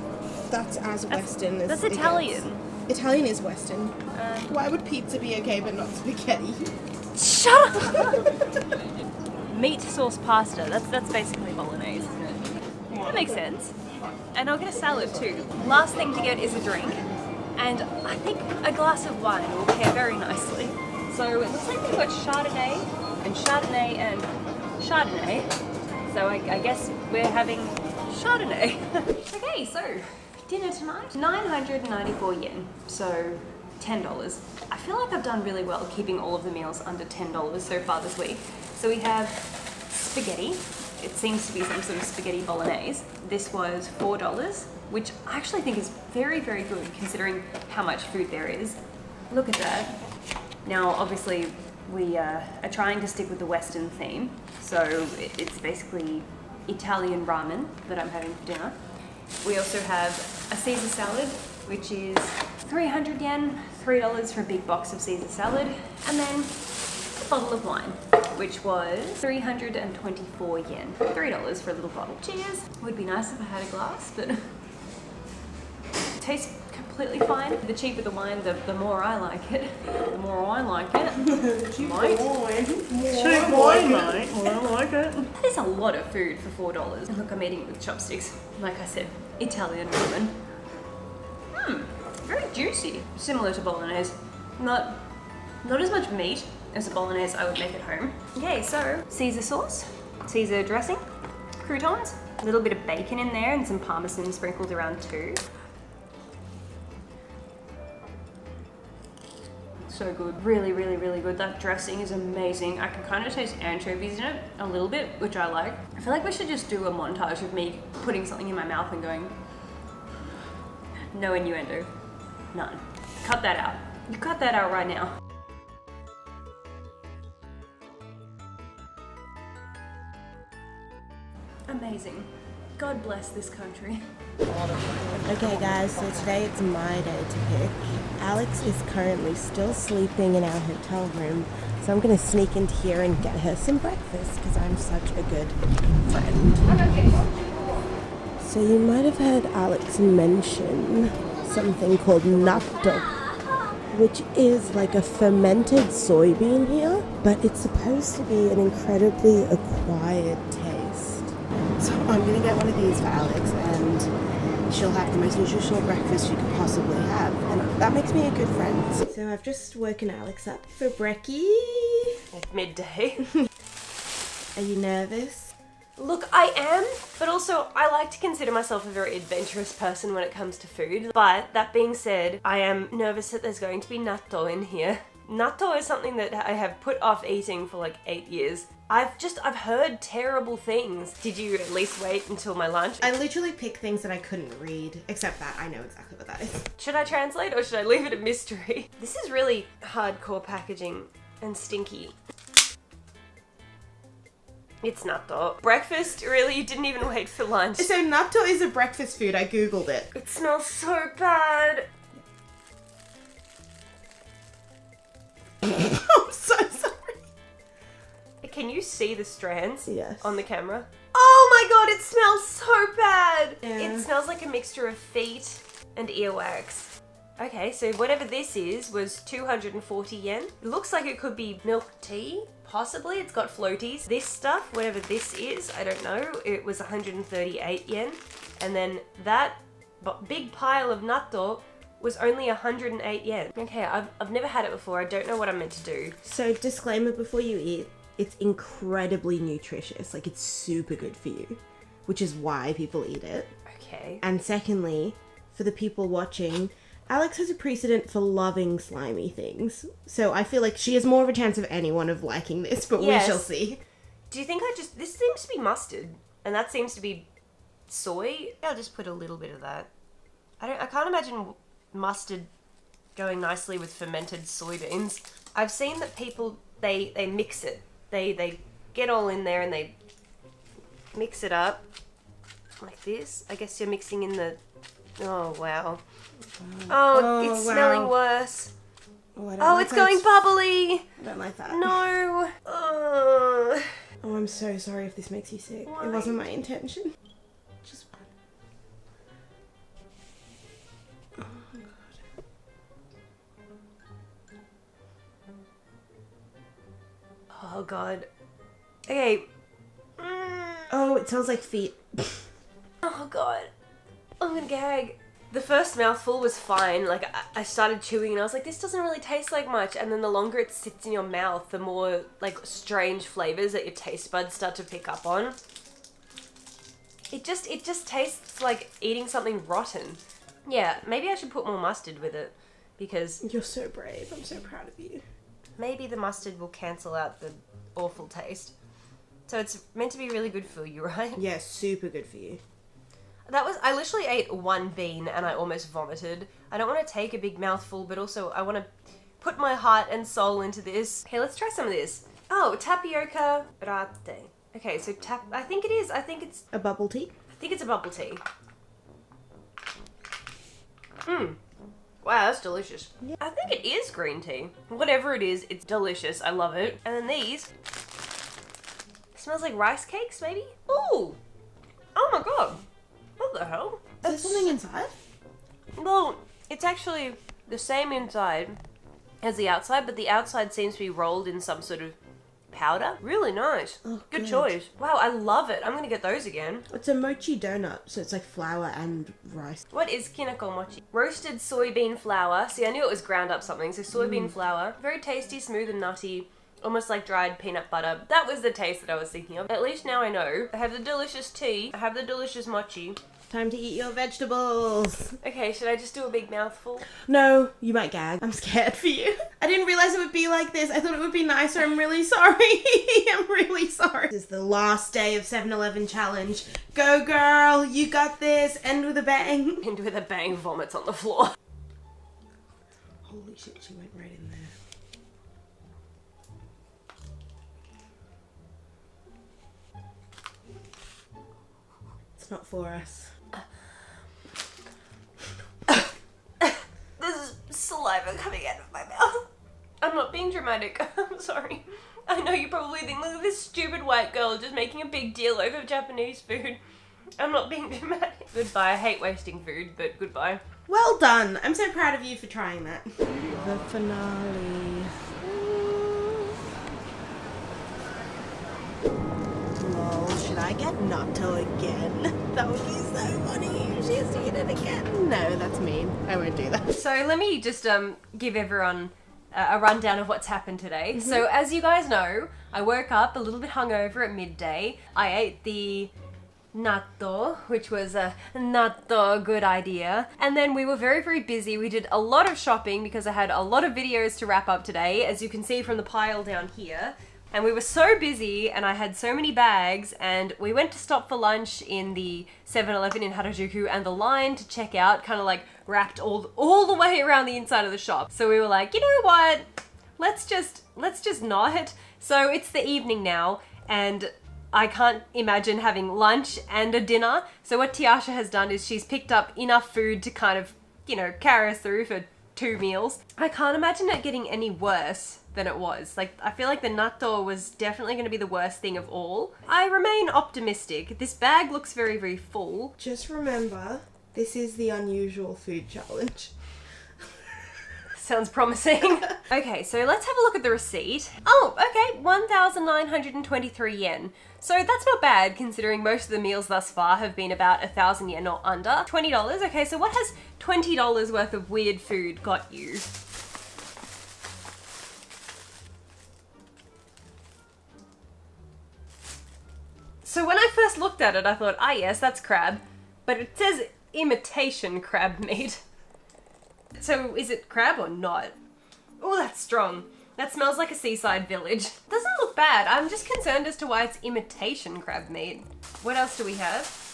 that's as Western as That's it Italian. gets. Italian is Western. Why would pizza be okay but not spaghetti? Shut up! Meat sauce pasta. That's basically bolognese, isn't it? That makes sense. And I'll get a salad too. Last thing to get is a drink. And I think a glass of wine will pair very nicely. So it looks like we've got Chardonnay and Chardonnay and Chardonnay. So I guess we're having Chardonnay. Okay, so dinner tonight, 994 yen. So $10. I feel like I've done really well keeping all of the meals under $10 so far this week. So we have spaghetti. It seems to be some sort of spaghetti bolognese. This was $4, which I actually think is very, very good considering how much food there is. Look at that. Now, obviously, we are trying to stick with the Western theme. So it's basically Italian ramen that I'm having for dinner. We also have a Caesar salad, which is 300 yen, $3 for a big box of Caesar salad. And then a bottle of wine, which was 324 yen, $3 for a little bottle. Cheers! Would be nice if I had a glass, but it tastes completely fine. The cheaper the wine, the more I like it. The more I like it. Cheap Mate. wine. Cheap wine, mate. I like it. That is a lot of food for $4. And look, I'm eating it with chopsticks. Like I said, Italian ramen. Very juicy. Similar to bolognese. Not as much meat as a bolognese I would make at home. Okay, so Caesar sauce, Caesar dressing, croutons, a little bit of bacon in there and some parmesan sprinkled around too. So good, really, really, really good. That dressing is amazing. I can kind of taste anchovies in it a little bit, which I like. I feel like we should just do a montage of me putting something in my mouth and going, no innuendo, none. Cut that out. You cut that out right now. Amazing. God bless this country. Okay guys, so today it's my day to pick. Alex is currently still sleeping in our hotel room, so I'm going to sneak into here and get her some breakfast because I'm such a good friend. So you might have heard Alex mention something called natto, which is like a fermented soybean here, but it's supposed to be an incredibly acquired taste. So I'm gonna get one of these for Alex, and she'll have the most nutritional breakfast she could possibly have, and that makes me a good friend. So I've just woken Alex up for brekkie. At midday. Are you nervous? Look, I am, but also I like to consider myself a very adventurous person when it comes to food. But that being said, I am nervous that there's going to be natto in here. Natto is something that I have put off eating for like 8 years. I've heard terrible things. Did you at least wait until my lunch? I literally picked things that I couldn't read, except that I know exactly what that is. Should I translate or should I leave it a mystery? This is really hardcore packaging and stinky. It's natto. Breakfast? Really? You didn't even wait for lunch. So natto is a breakfast food. I googled it. It smells so bad. I'm so sorry. Can you see the strands Yes. on the camera? Oh my god, it smells so bad. Yeah. It smells like a mixture of feet and earwax. Okay, so whatever this is was 240 yen. It looks like it could be milk tea. Possibly, it's got floaties. This stuff, whatever this is, I don't know, it was 138 yen. And then that big pile of natto was only 108 yen. Okay, I've never had it before. I don't know what I'm meant to do. So disclaimer before you eat, it's incredibly nutritious. Like, it's super good for you, which is why people eat it. Okay. And secondly, for the people watching, Alex has a precedent for loving slimy things. So I feel like she has more of a chance of anyone of liking this, but Yes. we shall see. Do you think this seems to be mustard, and that seems to be soy? I'll just put a little bit of that. I can't imagine mustard going nicely with fermented soybeans. I've seen that people, they mix it. They get all in there and they mix it up like this. I guess you're mixing in the, oh wow. Oh, it's wow. smelling worse. Oh, I don't Oh, like it's that. going bubbly. I don't like that. No. Oh, I'm so sorry if this makes you sick. Why? It wasn't my intention. Just one. Oh god. Okay. Oh, it smells like feet. Oh god. I'm gonna gag. The first mouthful was fine. Like, I started chewing and I was like, this doesn't really taste like much. And then the longer it sits in your mouth, the more, like, strange flavors that your taste buds start to pick up on. It just tastes like eating something rotten. Yeah, maybe I should put more mustard with it. Because You're so brave. I'm so proud of you. maybe the mustard will cancel out the awful taste. So it's meant to be really good for you, right? Yeah, super good for you. I literally ate one bean and I almost vomited. I don't want to take a big mouthful, but also I want to put my heart and soul into this. Okay, let's try some of this. Oh, tapioca latte. Okay, so I think it is. I think it's A bubble tea? a bubble tea. Wow, that's delicious. Yeah. I think it is green tea. Whatever it is, it's delicious. I love it. And then these. Smells like rice cakes, maybe? Ooh! Oh my god! What the hell? Is there something inside? Well, it's actually the same inside as the outside, but the outside seems to be rolled in some sort of powder. Really nice. Oh, good good. choice. Wow, I love it. I'm gonna get those again. It's a mochi donut, so it's like flour and rice. What is kinako mochi? Roasted soybean flour. See, I knew it was ground up something. So soybean flour. Very tasty, smooth and nutty. Almost like dried peanut butter. That was the taste that I was thinking of. At least now I know. I have the delicious tea. I have the delicious mochi. Time to eat your vegetables. Okay, should I just do a big mouthful? No, you might gag. I'm scared for you. I didn't realize it would be like this. I thought it would be nicer. I'm really sorry. I'm really sorry. This is the last day of 7-Eleven challenge. Go girl, you got this. End with a bang. And with a bang, vomits on the floor. Holy shit, she went right in there. It's not for us. There's saliva coming out of my mouth. I'm not being dramatic. I'm sorry. I know you probably think, look at this stupid white girl just making a big deal over Japanese food. I'm not being dramatic. Goodbye. I hate wasting food, but goodbye. Well done. I'm so proud of you for trying that. The finale. Lol, should I get natto again? That would be so funny if she has to eat it again. No, that's mean. I won't do that. So let me just give everyone a rundown of what's happened today. So as you guys know, I woke up a little bit hungover at midday. I ate the natto, which was a natto good idea. And then we were very, very busy. We did a lot of shopping because I had a lot of videos to wrap up today, as you can see from the pile down here. And we were so busy and I had so many bags, and we went to stop for lunch in the 7-Eleven in Harajuku, and the line to check out kind of like wrapped all the way around the inside of the shop. So we were like, you know what? Let's just not. So it's the evening now and I can't imagine having lunch and a dinner. So what Tiasha has done is she's picked up enough food to kind of, you know, carry us through for 2 meals. I can't imagine it getting any worse than it was. Like, I feel like the natto was definitely going to be the worst thing of all. I remain optimistic. This bag looks very, very full. Just remember, this is the unusual food challenge. Sounds promising. Okay, so let's have a look at the receipt. Oh, okay, 1,923 yen. So that's not bad considering most of the meals thus far have been about 1,000 yen or under. $20. Okay, so what has $20 worth of weird food got you? So when I first looked at it, I thought, ah yes, that's crab. But it says imitation crab meat. So is it crab or not? Oh, that's strong. That smells like a seaside village. Doesn't look bad. I'm just concerned as to why it's imitation crab meat. What else do we have?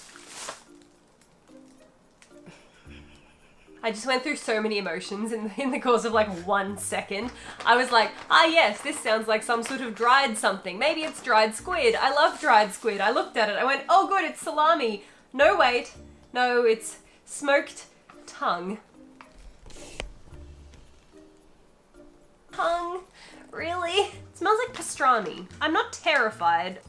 I just went through so many emotions in the course of like 1 second. I was like, ah yes, this sounds like some sort of dried something. Maybe it's dried squid. I love dried squid. I looked at it. I went, oh good, it's salami. No, wait. No, it's smoked tongue. Tongue? Really? It smells like pastrami. I'm not terrified.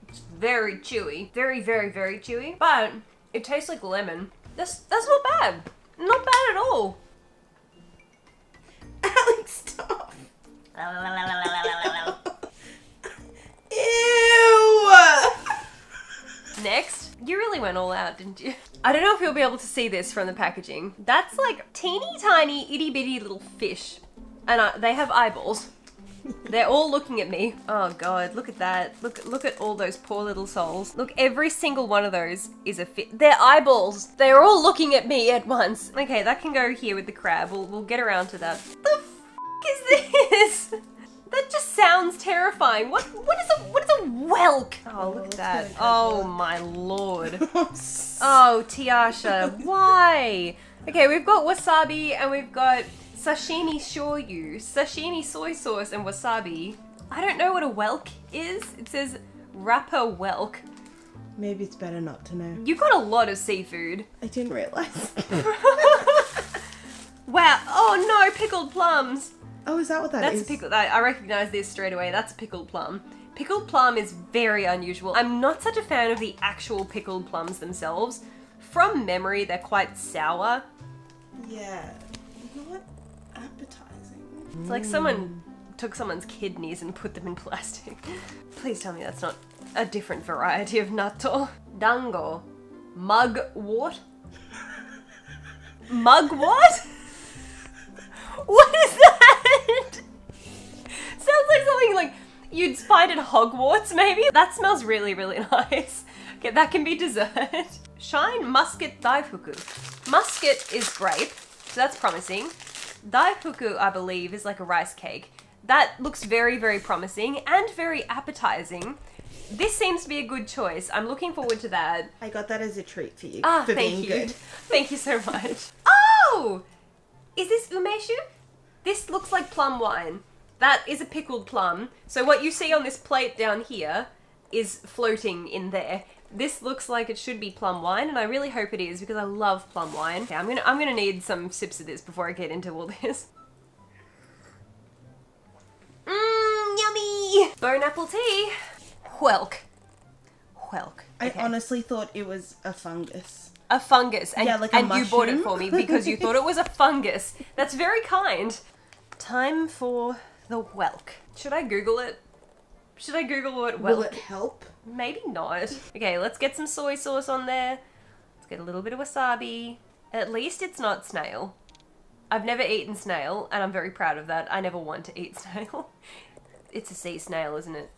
It's very chewy. Very, very, very chewy. But it tastes like lemon. That's not bad. Not bad at all. Alex, stop. Ew! Next, you really went all out, didn't you? I don't know if you'll be able to see this from the packaging. That's like teeny tiny itty bitty little fish. And they have eyeballs. They're all looking at me. Oh god, look at that. Look at all those poor little souls. Look, every single one of those is a fish. They're eyeballs. They're all looking at me at once. Okay, that can go here with the crab. We'll get around to that. The f is this? That just sounds terrifying. What is a whelk? Oh, look at that. Oh my lord. Oh, Tiasha, why? Okay, we've got wasabi and we've got sashimi shoyu, sashimi soy sauce and wasabi. I don't know what a whelk is. It says wrapper whelk. Maybe it's better not to know. You got a lot of seafood. I didn't realize. Wow. Oh no, pickled plums. Oh, is that what that is? That's pickled. I recognize this straight away. That's pickled plum. Pickled plum is very unusual. I'm not such a fan of the actual pickled plums themselves. From memory, they're quite sour. Yeah, not appetizing. It's like someone took someone's kidneys and put them in plastic. Please tell me that's not a different variety of natto. Dango. Mugwort? Mugwort? What is that? Sounds like something like you'd find at Hogwarts, maybe? That smells really, really nice. Okay, that can be dessert. Shine Musket Daifuku. Musket is grape, so that's promising. Daifuku, I believe, is like a rice cake. That looks very, very promising and very appetizing. This seems to be a good choice. I'm looking forward to that. I got that as a treat for you. Ah, for thank being you. good. Thank you so much. Oh! Is this umeshu? This looks like plum wine. That is a pickled plum. So what you see on this plate down here is floating in there. This looks like it should be plum wine, and I really hope it is because I love plum wine. Okay, I'm gonna need some sips of this before I get into all this. Bone apple tea. Whelk. I Okay. honestly thought it was a fungus. A fungus. And, Yeah, like a and you bought it mushroom. for me because you thought it was a fungus. That's very kind. Time for the whelk. Should I Google it? Should I Google what Will whelk? it help? Maybe not. Okay, let's get some soy sauce on there. Let's get a little bit of wasabi. At least it's not snail. I've never eaten snail, and I'm very proud of that. I never want to eat snail. It's a sea snail, isn't it?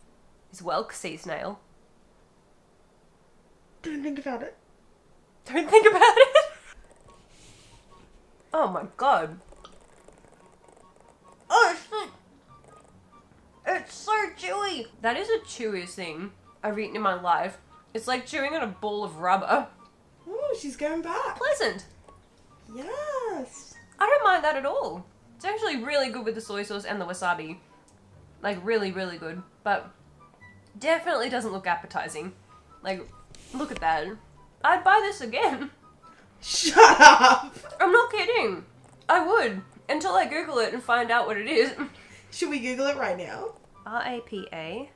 Is whelk sea snail? Don't think about it. Don't think about it. Oh my god. Oh shit. It's so chewy. That is the chewiest thing I've eaten in my life. It's like chewing on a ball of rubber. Oh, she's going back. Pleasant. Yes. I don't mind that at all. It's actually really good with the soy sauce and the wasabi. Like really, really good. But definitely doesn't look appetizing. Like, look at that. I'd buy this again. Shut up. I'm not kidding. I would. Until I Google it and find out what it is. Should we Google it right now? R-A-P-A-W-H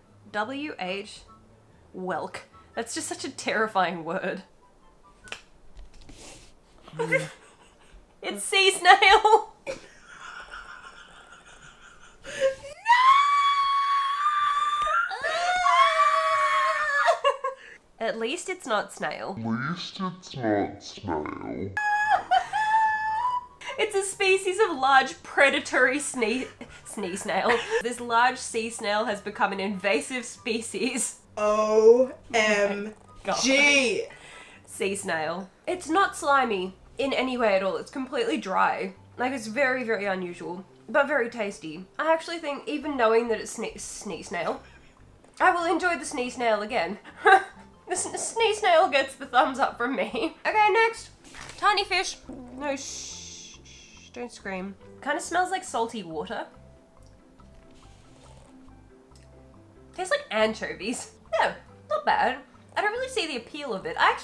whelk. That's just such a terrifying word. It's sea snail. At least it's not snail. It's a species of large predatory snea snail. This large sea snail has become an invasive species. OMG. Sea snail. It's not slimy in any way at all. It's completely dry. Like, it's very, very unusual, but very tasty. I actually think, even knowing that it's snee snail, I will enjoy the snee snail again. The snee snail gets the thumbs up from me. Okay, next. Tiny fish. No, shh, don't scream. Kind of smells like salty water. Tastes like anchovies. Yeah, not bad. I don't really see the appeal of it. I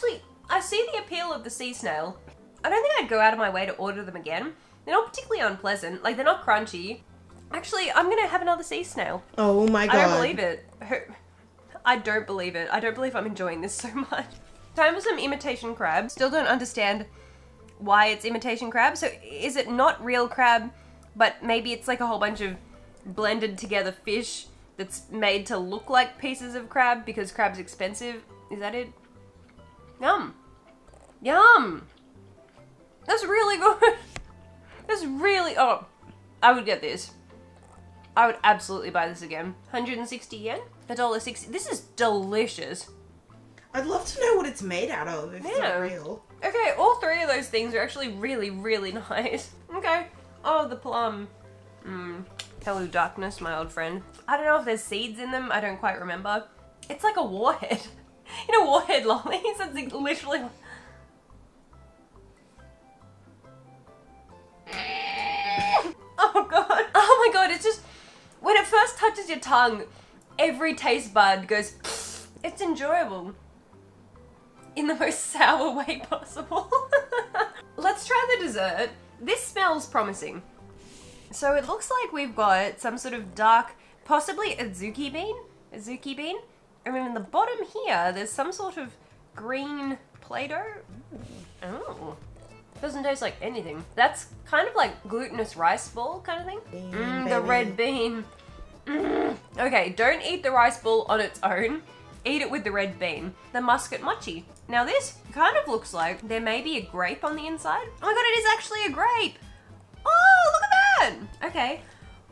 see the appeal of the sea snail. I don't think I'd go out of my way to order them again. They're not particularly unpleasant. Like, they're not crunchy. Actually, I'm gonna have another sea snail. Oh my god. I don't believe it. I don't believe it. I don't believe I'm enjoying this so much. Time for some imitation crab. Still don't understand why it's imitation crab. So is it not real crab, but maybe it's like a whole bunch of blended together fish that's made to look like pieces of crab because crab's expensive? Is that it? Yum. Yum. That's really good. That's really, oh, I would get this. I would absolutely buy this again. 160 yen? $1.60. This is delicious. I'd love to know what it's made out of if it's not real. Okay, all three of those things are actually really, really nice. Okay. Oh, the plum. Hello, darkness, my old friend. I don't know if there's seeds in them. I don't quite remember. It's like a warhead. You know, warhead lollies? That's literally... Oh god. Oh my god, it's just... When it first touches your tongue, every taste bud goes... It's enjoyable. In the most sour way possible. Let's try the dessert. This smells promising. So it looks like we've got some sort of dark, possibly a zuki bean? A zuki bean? And then in the bottom here, there's some sort of green Play-Doh. Oh. Doesn't taste like anything. That's kind of like glutinous rice ball kind of thing. The red bean. Okay, don't eat the rice ball on its own. Eat it with the red bean. The muscat mochi. Now this kind of looks like there may be a grape on the inside. Oh my god, it is actually a grape. Oh, look at that. Okay.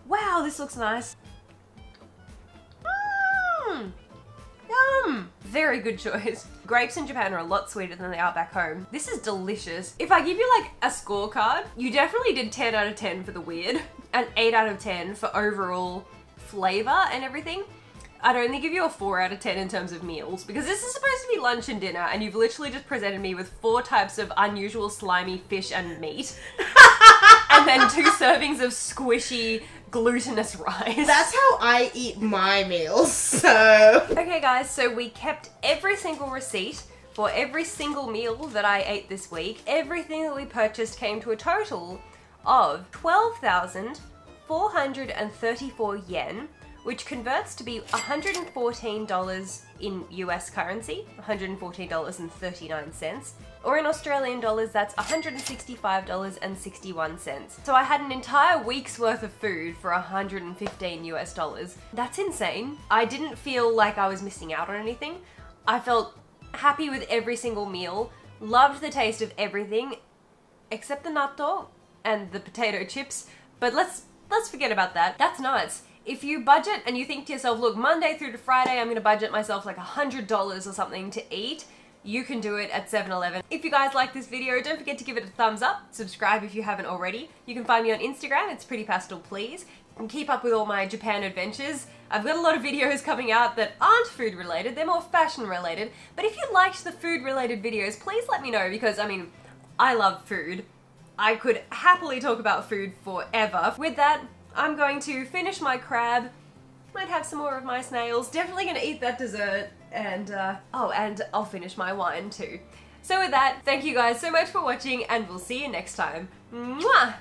Wow, this looks nice. Yum. Very good choice. Grapes in Japan are a lot sweeter than they are back home. This is delicious. If I give you like a scorecard, you definitely did 10 out of 10 for the weird and 8 out of 10 for overall flavor and everything. I'd only give you a 4 out of 10 in terms of meals because this is supposed to be lunch and dinner and you've literally just presented me with 4 types of unusual slimy fish and meat and then 2 servings of squishy glutinous rice. That's how I eat my meals, so... Okay guys, so we kept every single receipt for every single meal that I ate this week. Everything that we purchased came to a total of 12,434 yen, which converts to be $114 in US currency, $114.39, or in Australian dollars, that's $165.61. So I had an entire week's worth of food for 115 US dollars. That's insane. I didn't feel like I was missing out on anything. I felt happy with every single meal, loved the taste of everything, except the natto and the potato chips, but let's forget about that. That's nuts. If you budget and you think to yourself, look, Monday through to Friday, I'm gonna budget myself like $100 or something to eat, you can do it at 7-Eleven. If you guys like this video, don't forget to give it a thumbs up, subscribe if you haven't already. You can find me on Instagram, it's prettypastelplease, and keep up with all my Japan adventures. I've got a lot of videos coming out that aren't food related, they're more fashion related, but if you liked the food related videos, please let me know, because I mean, I love food. I could happily talk about food forever. With that, I'm going to finish my crab, might have some more of my snails, definitely gonna eat that dessert, and oh, and I'll finish my wine too. So with that, thank you guys so much for watching, and we'll see you next time. Mwah!